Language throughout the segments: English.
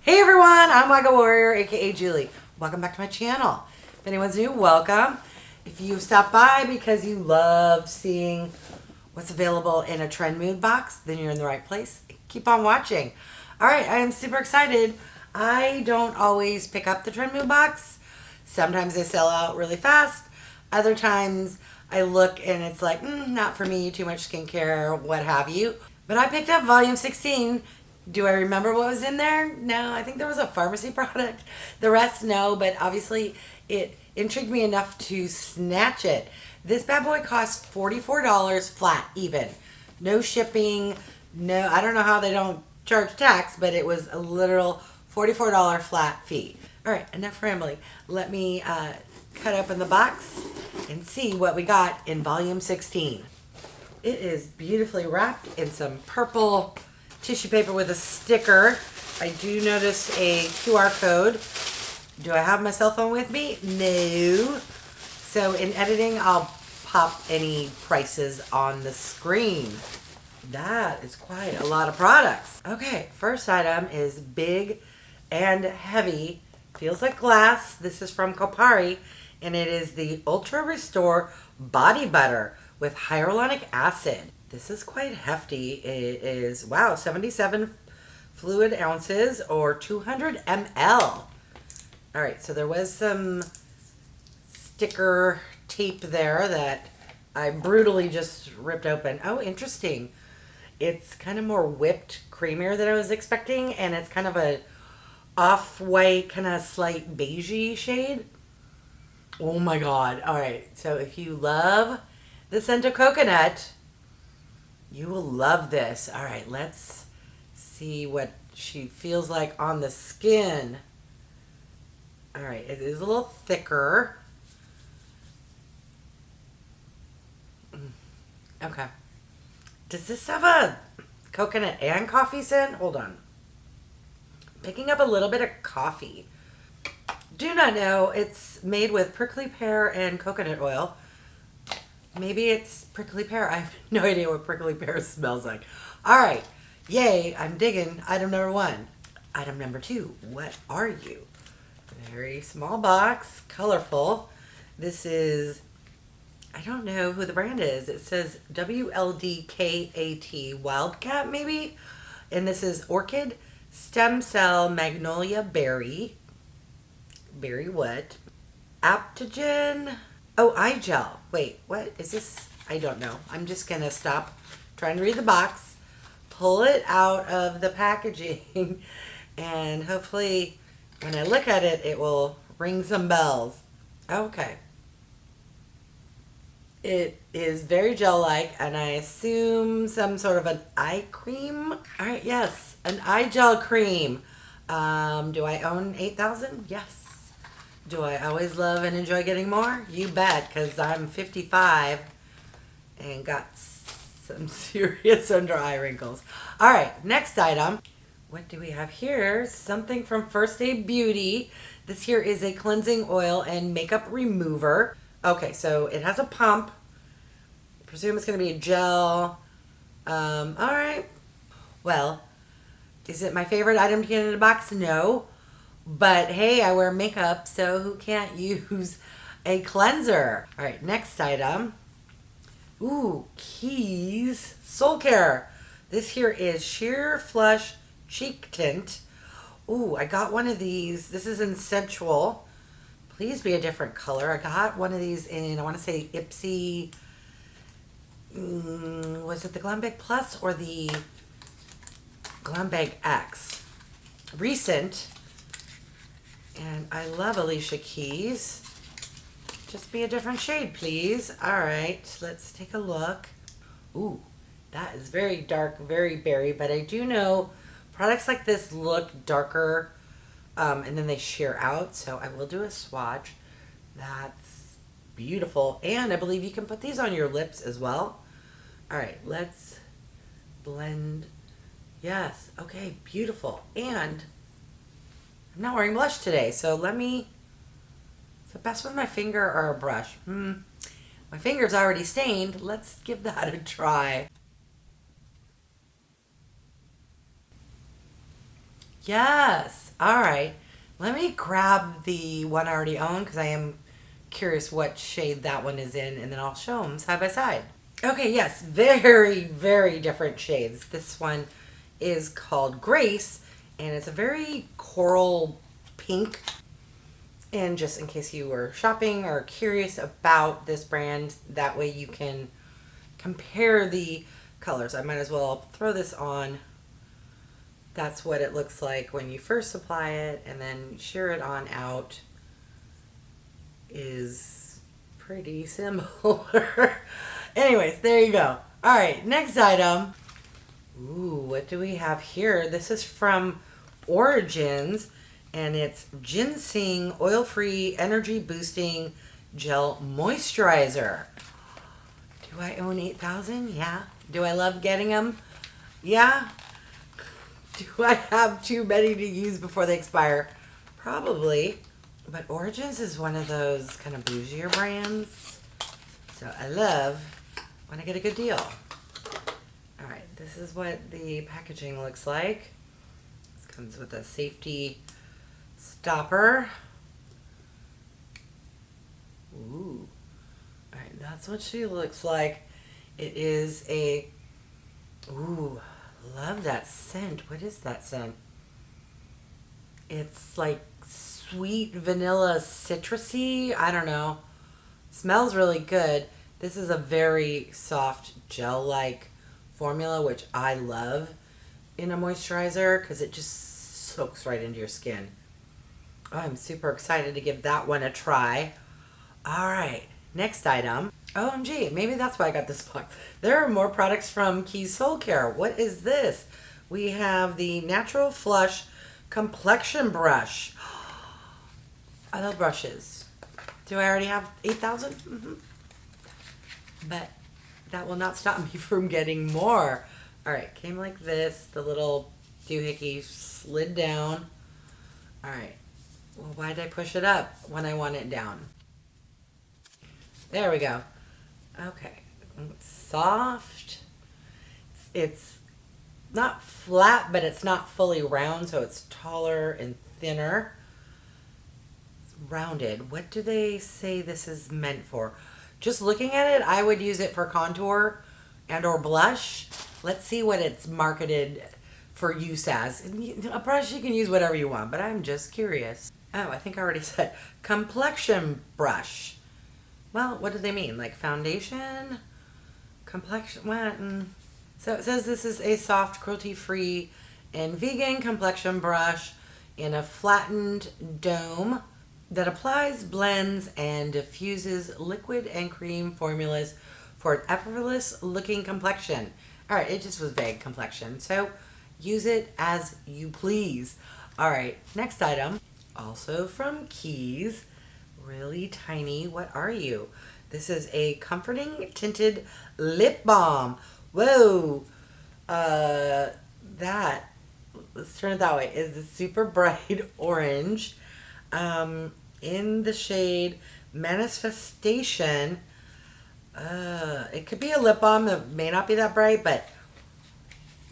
Hey everyone, I'm WYgowarrior, aka Julie. Welcome back to my channel. If anyone's new, welcome. If you've stopped by because you love seeing what's available in a Trendmood box, then you're in the right place. Keep on watching. Alright, I am super excited. I don't always pick up the Trendmood box. Sometimes they sell out really fast. Other times I look and it's like, not for me, too much skincare, what have you. But I picked up volume 16. Do I remember what was in there? No, I think there was a pharmacy product. The rest, no, but obviously it intrigued me enough to snatch it. This bad boy cost $44 flat, even. No shipping, no, I don't know how they don't charge tax, but it was a literal $44 flat fee. All right, enough rambling. Let me cut open the box and see what we got in volume 16. It is beautifully wrapped in some purple tissue paper with a sticker. I do notice a QR code. Do I have my cell phone with me? No. So in editing, I'll pop any prices on the screen. That is quite a lot of products. Okay, first item is big and heavy. Feels like glass. This is from KOPARI, and it is the Ultra Restore Body Butter with hyaluronic acid. This is quite hefty. It is, wow, 77 fluid ounces or 200 ml. All right, so there was some sticker tape there that I brutally just ripped open. Oh, interesting. It's kind of more whipped creamier than I was expecting, and it's kind of a off-white, kind of slight beigey shade. Oh my God. All right, so if you love the scent of coconut, you will love this. All right, let's see what she feels like on the skin. All right, it is a little thicker. Okay. Does this have a coconut and coffee scent? Hold on. Picking up a little bit of coffee. Do not know. It's made with prickly pear and coconut oil. Maybe it's prickly pear. I have no idea what prickly pear smells like. All right. Yay. I'm digging item number 1. Item number 2. What are you? Very small box. Colorful. This is, I don't know who the brand is. It says WLDKAT WLDKAT maybe. And this is Orchid Stem Cell Magnolia Berry. Berry what? Adaptogen. Oh, eye gel. Wait, what is this? I don't know. I'm just going to stop trying to read the box, pull it out of the packaging, and hopefully when I look at it, it will ring some bells. Okay. It is very gel-like, and I assume some sort of an eye cream. All right, yes, an eye gel cream. Do I own 8,000? Yes. Do I always love and enjoy getting more? You bet, because I'm 55 and got some serious under eye wrinkles. All right, next item. What do we have here? Something from First Aid Beauty. This here is a cleansing oil and makeup remover. Okay, so it has a pump. I presume it's going to be a gel. All right. Well, is it my favorite item to get in a box? No. But hey, I wear makeup, so who can't use a cleanser? All right, next item. Ooh, Keys SOULCARE. This here is Sheer Flush Cheek Tint. Ooh, I got one of these. This is in Sensual. Please be a different color. I got one of these in, I want to say Ipsy. Was it the Glam Bag Plus or the Glam Bag X? Recent. And I love Alicia Keys. Just be a different shade, please. All right, let's take a look. Ooh, that is very dark, very berry, but I do know products like this look darker and then they sheer out, so I will do a swatch. That's beautiful, and I believe you can put these on your lips as well. All right, let's blend. Yes, okay, beautiful. And I'm not wearing blush today, so let me, is it best with my finger or a brush? My finger's already stained. Let's give that a try. Yes, All right. Let me grab the one I already own because I am curious what shade that one is in, and then I'll show them side by side. Okay, yes, very, very different shades. This one is called Grace, and it's a very coral pink. And just in case you were shopping or curious about this brand, that way you can compare the colors. I might as well throw this on. That's what it looks like when you first apply it, and then sheer it on out is pretty similar. Anyways, there you go. All right, next item. Ooh, what do we have here? This is from Origins, and it's GinZing Oil-Free Energy Boosting Gel Moisturizer. Do I own 8,000? Yeah. Do I love getting them? Yeah. Do I have too many to use before they expire? Probably. But Origins is one of those kind of bougier brands. So I love when I get a good deal. All right, this is what the packaging looks like. This comes with a safety stopper. Ooh. All right, that's what she looks like. It is a, ooh, love that scent. What is that scent? It's like sweet vanilla citrusy. I don't know. Smells really good. This is a very soft gel-like formula, which I love in a moisturizer because it just soaks right into your skin. Oh, I'm super excited to give that one a try. All right, next item. OMG, maybe that's why I got this box. There are more products from Keys SOULCARE. What is this? We have the Natural Flush Complexion Brush. I love brushes. Do I already have 8,000? Mm-hmm. But that will not stop me from getting more. All right, came like this. The little doohickey slid down. All right. Well, why did I push it up when I want it down? There we go. Okay. It's soft. It's not flat, but it's not fully round, so it's taller and thinner. It's rounded. What do they say this is meant for? Just looking at it, I would use it for contour and or blush. Let's see what it's marketed for use as. A brush, you can use whatever you want, but I'm just curious. Oh, I think I already said complexion brush. Well, what do they mean? Like foundation? Complexion? What? So it says this is a soft, cruelty-free, and vegan complexion brush in a flattened dome that applies, blends, and diffuses liquid and cream formulas for an effortless-looking complexion. All right, it just was vague, complexion. So use it as you please. All right, next item, also from Keys. Really tiny. What are you? This is a comforting tinted lip balm. Whoa. That, let's turn it that way, is the super bright orange in the shade Manifestation. It could be a lip balm that may not be that bright, but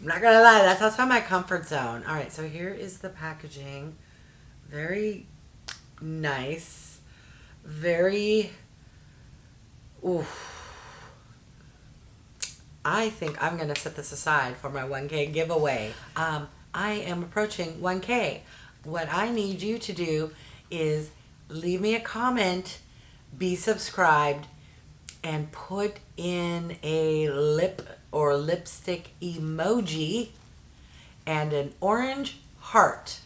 I'm not gonna lie, that's outside my comfort zone. All right, so here is the packaging. Very nice. Very, oof. I think I'm going to set this aside for my 1K giveaway. I am approaching 1K. What I need you to do is leave me a comment, be subscribed, and put in a lip or lipstick emoji and an orange heart.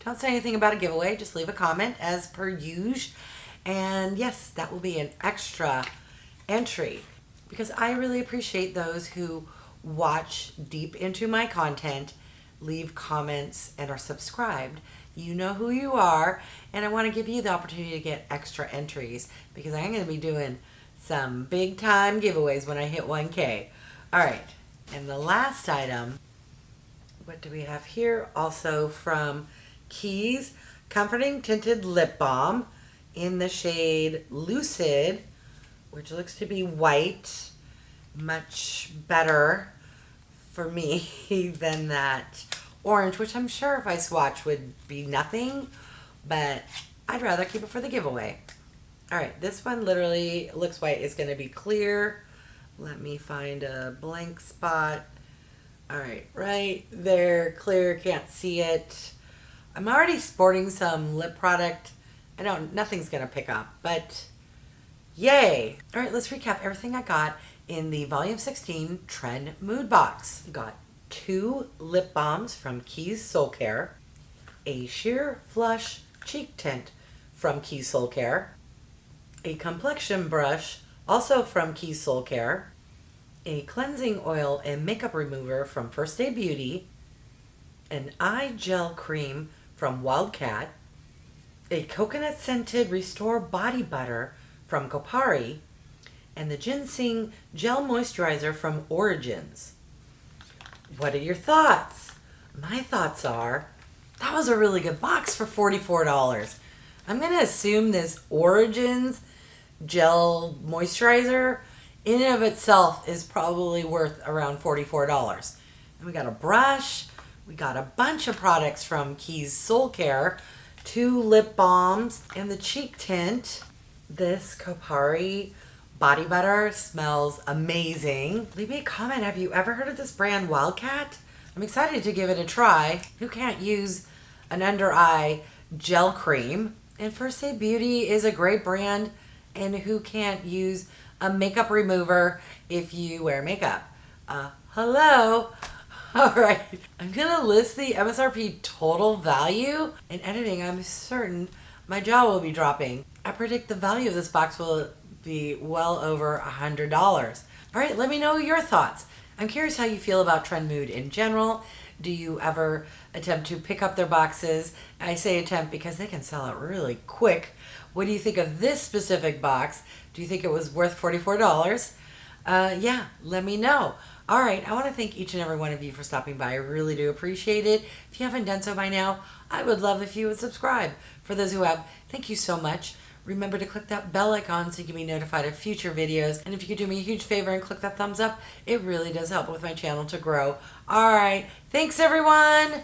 Don't say anything about a giveaway. Just leave a comment as per usual. And yes, that will be an extra entry because I really appreciate those who watch deep into my content, leave comments, and are subscribed. You know who you are, and I want to give you the opportunity to get extra entries because I'm going to be doing some big time giveaways when I hit 1K. All right, and the last item, what do we have here? Also from Keys, Comforting Tinted Lip Balm in the shade Lucid, which looks to be white. Much better for me than that orange, which I'm sure if I swatch would be nothing, but I'd rather keep it for the giveaway. All right, this one literally looks white. It's going to be clear. Let me find a blank spot. All right there, clear, can't see it. I'm already sporting some lip product. Nothing's going to pick up, but yay. All right, let's recap everything I got in the Volume 16 Trend Mood Box. I got 2 lip balms from Keys SOULCARE, a sheer flush cheek tint from Keys SOULCARE, a complexion brush also from Keys SOULCARE, a cleansing oil and makeup remover from First Aid Beauty, an eye gel cream from WLDKAT, a coconut scented Restore body butter from KOPARI, and the GinZing gel moisturizer from Origins. What are your thoughts? My thoughts are, that was a really good box for $44. I'm going to assume this Origins gel moisturizer in and of itself is probably worth around $44. And we got a brush, we got a bunch of products from Keys SOULCARE, 2 lip balms, and the cheek tint. This KOPARI body butter smells amazing. Leave me a comment, have you ever heard of this brand WLDKAT? I'm excited to give it a try. Who can't use an under eye gel cream? And First Aid Beauty is a great brand, and who can't use a makeup remover if you wear makeup? Hello? All right, I'm gonna list the MSRP total value. In editing, I'm certain my jaw will be dropping. I predict the value of this box will be well over $100. All right, let me know your thoughts. I'm curious how you feel about Trend Mood in general. Do you ever attempt to pick up their boxes? I say attempt because they can sell out really quick. What do you think of this specific box? Do you think it was worth $44? Yeah, let me know. All right, I want to thank each and every one of you for stopping by. I really do appreciate it. If you haven't done so by now, I would love if you would subscribe. For those who have, thank you so much. Remember to click that bell icon so you can be notified of future videos. And if you could do me a huge favor and click that thumbs up, it really does help with my channel to grow. All right, thanks everyone.